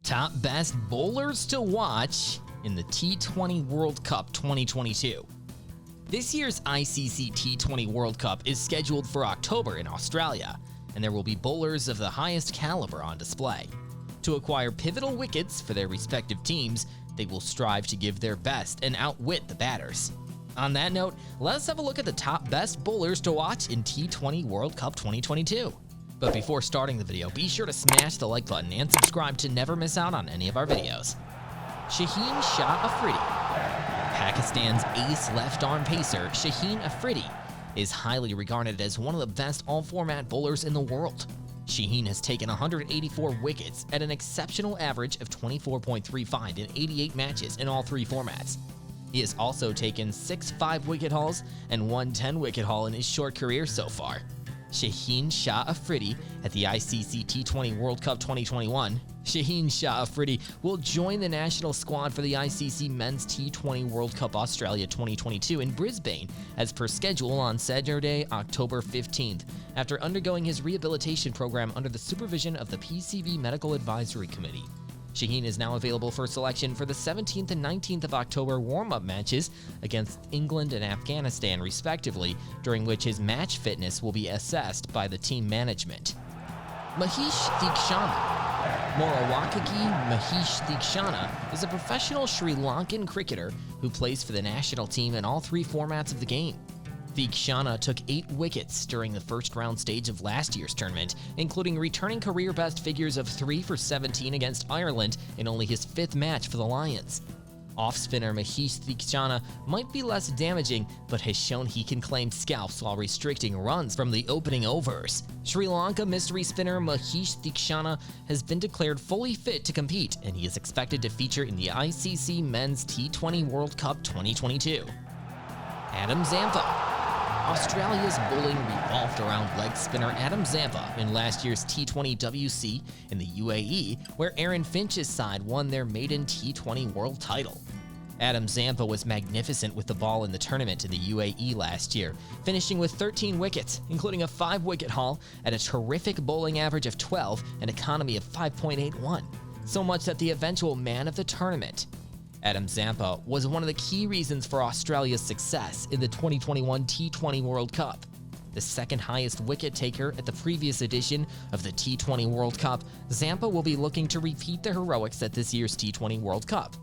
Top best bowlers to watch in the T20 World Cup 2022. This year's ICC T20 World Cup is scheduled for October in Australia, and there will be bowlers of the highest caliber on display. To acquire pivotal wickets for their respective teams, they will strive to give their best and outwit the batters. On that note, let's have a look at the top best bowlers to watch in T20 World Cup 2022. But before starting the video, be sure to smash the like button and subscribe to never miss out on any of our videos. Shaheen Shah Afridi. Pakistan's ace left-arm pacer, Shaheen Afridi, is highly regarded as one of the best all-format bowlers in the world. Shaheen has taken 184 wickets at an exceptional average of 24.35 in 88 matches in all three formats. He has also taken 6 5-wicket hauls and 1 10-wicket haul in his short career so far. Shaheen Shah Afridi at the ICC T20 World Cup 2021. Shaheen Shah Afridi will join the national squad for the ICC Men's T20 World Cup Australia 2022 in Brisbane as per schedule on Saturday, October 15th, after undergoing his rehabilitation program under the supervision of the PCV Medical Advisory Committee. Shaheen is now available for selection for the 17th and 19th of October warm-up matches against England and Afghanistan, respectively, during which his match fitness will be assessed by the team management. Mahesh Theekshana. Morawakaki Mahesh Theekshana is a professional Sri Lankan cricketer who plays for the national team in all three formats of the game. Theekshana took 8 wickets during the first round stage of last year's tournament, including returning career best figures of 3 for 17 against Ireland in only his 5th match for the Lions. Off-spinner Mahesh Theekshana might be less damaging, but has shown he can claim scalps while restricting runs from the opening overs. Sri Lanka mystery spinner Mahesh Theekshana has been declared fully fit to compete, and he is expected to feature in the ICC Men's T20 World Cup 2022. Adam Zampa. Australia's bowling revolved around leg spinner Adam Zampa in last year's T20 WC in the UAE, where Aaron Finch's side won their maiden T20 world title. Adam Zampa was magnificent with the ball in the tournament in the UAE last year, finishing with 13 wickets, including a 5-wicket haul at a terrific bowling average of 12 and economy of 5.81, so much that the eventual man of the tournament. Adam Zampa was one of the key reasons for Australia's success in the 2021 T20 World Cup. The second highest wicket taker at the previous edition of the T20 World Cup, Zampa will be looking to repeat the heroics at this year's T20 World Cup.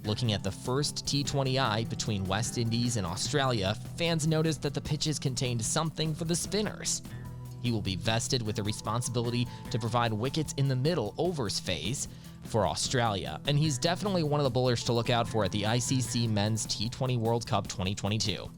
Looking at the first T20I between West Indies and Australia, fans noticed that the pitches contained something for the spinners. He will be vested with the responsibility to provide wickets in the middle overs phase for Australia, and he's definitely one of the bowlers to look out for at the ICC Men's T20 World Cup 2022.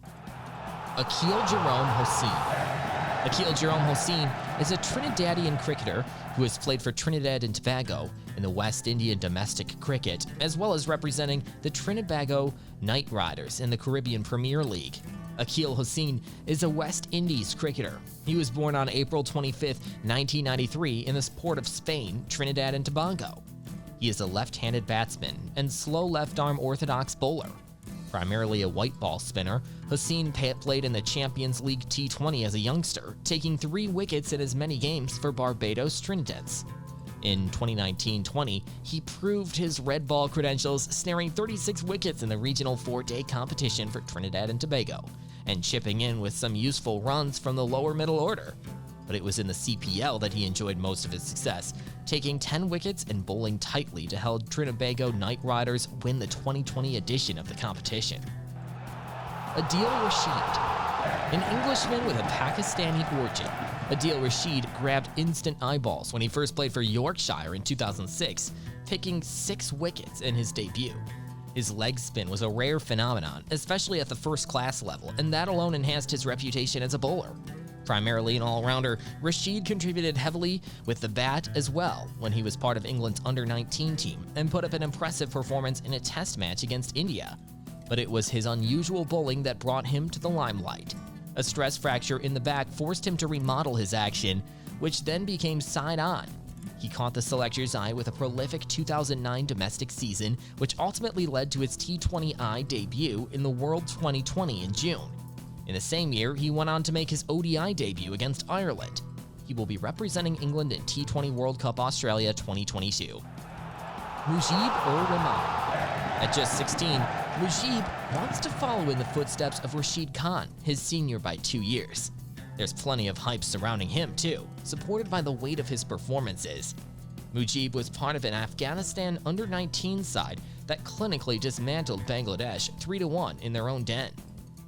Akil Jerome Hossain. Akil Jerome Hossain is a Trinidadian cricketer who has played for Trinidad and Tobago in the West Indian domestic cricket, as well as representing the Trinbago Knight Riders in the Caribbean Premier League. Akil Hossain is a West Indies cricketer. He was born on April 25, 1993 in the port of Spain, Trinidad and Tobago. He is a left-handed batsman and slow left-arm orthodox bowler. Primarily a white ball spinner, Hossain played in the Champions League T20 as a youngster, taking 3 wickets in as many games for Barbados Trinidadians. In 2019-20, he proved his red ball credentials, snaring 36 wickets in the regional 4-day competition for Trinidad and Tobago, and chipping in with some useful runs from the lower middle order. But it was in the CPL that he enjoyed most of his success, taking 10 wickets and bowling tightly to help Trinbago Knight Riders win the 2020 edition of the competition. Adil Rashid. An Englishman with a Pakistani origin, Adil Rashid grabbed instant eyeballs when he first played for Yorkshire in 2006, picking 6 wickets in his debut. His leg spin was a rare phenomenon, especially at the first-class level, and that alone enhanced his reputation as a bowler. Primarily an all-rounder, Rashid contributed heavily with the bat as well when he was part of England's under-19 team and put up an impressive performance in a test match against India. But it was his unusual bowling that brought him to the limelight. A stress fracture in the back forced him to remodel his action, which then became side-on. He caught the selector's eye with a prolific 2009 domestic season, which ultimately led to his T20I debut in the World 2020 in June. In the same year, he went on to make his ODI debut against Ireland. He will be representing England in T20 World Cup Australia 2022. Rahman. At just 16, Mujib wants to follow in the footsteps of Rashid Khan, his senior by 2 years. There's plenty of hype surrounding him too, supported by the weight of his performances. Mujib was part of an Afghanistan under-19 side that clinically dismantled Bangladesh 3-1 in their own den.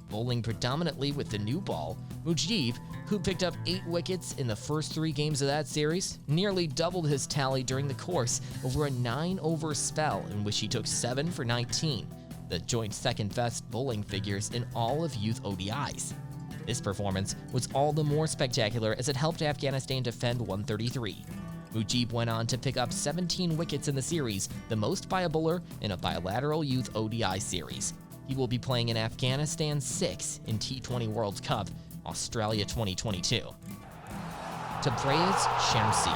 Bowling predominantly with the new ball, Mujib, who picked up 8 wickets in the first 3 games of that series, nearly doubled his tally during the course over a 9-over spell in which he took 7 for 19, the joint second-best bowling figures in all of youth ODIs. This performance was all the more spectacular as it helped Afghanistan defend 133. Mujib went on to pick up 17 wickets in the series, the most by a bowler in a bilateral youth ODI series. He will be playing in Afghanistan 6 in T20 World Cup, Australia 2022. Tabraiz Shamsi.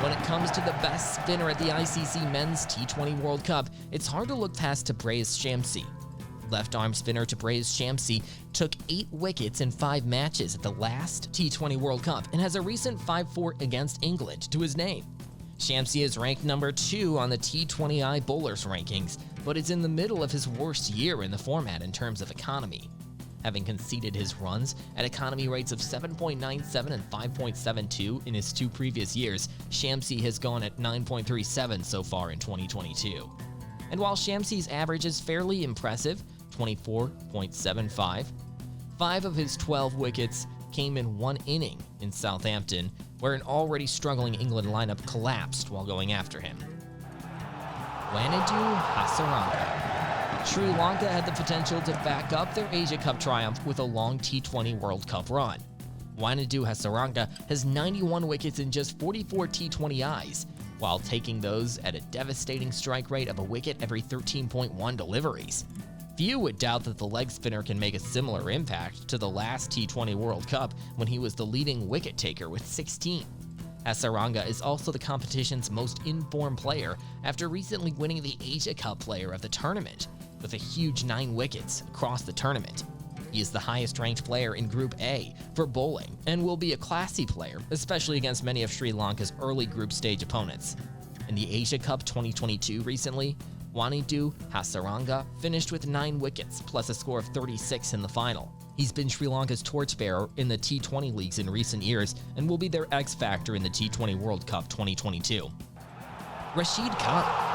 When it comes to the best spinner at the ICC Men's T20 World Cup, it's hard to look past Tabraiz Shamsi. Left-arm spinner Tabraiz Shamsi took 8 wickets in 5 matches at the last T20 World Cup and has a recent 5-4 against England to his name. Shamsi is ranked number 2 on the T20I bowlers rankings, but is in the middle of his worst year in the format in terms of economy. Having conceded his runs at economy rates of 7.97 and 5.72 in his 2 previous years, Shamsi has gone at 9.37 so far in 2022. And while Shamsi's average is fairly impressive, 24.75, 5 of his 12 wickets came in 1 inning in Southampton, where an already struggling England lineup collapsed while going after him. Wanadu Hasaranga. Sri Lanka had the potential to back up their Asia Cup triumph with a long T20 World Cup run. Wanadu Hasaranga has 91 wickets in just 44 T20Is, while taking those at a devastating strike rate of a wicket every 13.1 deliveries. Few would doubt that the leg spinner can make a similar impact to the last T20 World Cup when he was the leading wicket taker with 16. Hasaranga is also the competition's most informed player after recently winning the Asia Cup Player of the Tournament with a huge 9 wickets across the tournament. He is the highest-ranked player in Group A for bowling and will be a classy player, especially against many of Sri Lanka's early group stage opponents. In the Asia Cup 2022 recently, Wanadu Hasaranga finished with 9 wickets plus a score of 36 in the final. He's been Sri Lanka's torchbearer in the T20 leagues in recent years and will be their X-factor in the T20 World Cup 2022. Rashid Khan.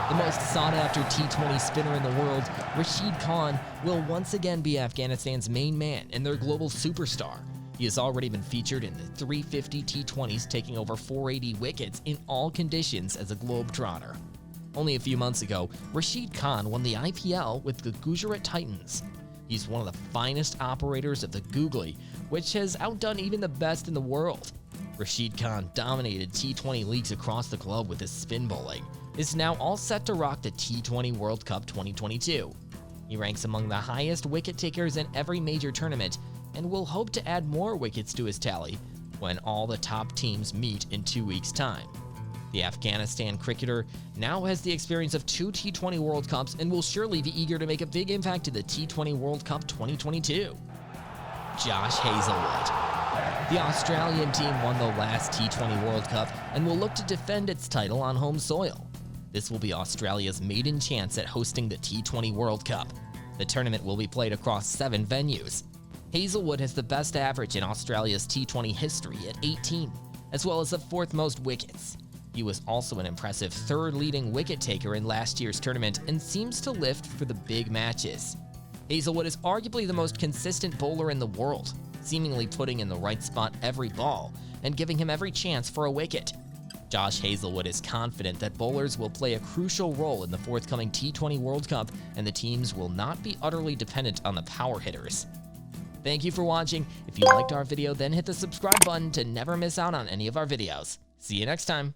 The most sought-after T20 spinner in the world, Rashid Khan will once again be Afghanistan's main man and their global superstar. He has already been featured in the 350 T20s, taking over 480 wickets in all conditions as a globetrotter. Only a few months ago, Rashid Khan won the IPL with the Gujarat Titans. He's one of the finest operators of the googly, which has outdone even the best in the world. Rashid Khan dominated T20 leagues across the globe with his spin bowling. Is now all set to rock the T20 World Cup 2022. He ranks among the highest wicket takers in every major tournament and will hope to add more wickets to his tally when all the top teams meet in 2 weeks' time. The Afghanistan cricketer now has the experience of 2 T20 World Cups and will surely be eager to make a big impact to the T20 World Cup 2022. Josh Hazlewood. The Australian team won the last T20 World Cup and will look to defend its title on home soil. This will be Australia's maiden chance at hosting the T20 World Cup. The tournament will be played across 7 venues. Hazlewood has the best average in Australia's T20 history at 18, as well as the 4th most wickets. He was also an impressive 3rd leading wicket taker in last year's tournament and seems to lift for the big matches. Hazlewood is arguably the most consistent bowler in the world, seemingly putting in the right spot every ball and giving him every chance for a wicket. Josh Hazlewood is confident that bowlers will play a crucial role in the forthcoming T20 World Cup and the teams will not be utterly dependent on the power hitters. Thank you for watching. If you liked our video, then hit the subscribe button to never miss out on any of our videos. See you next time.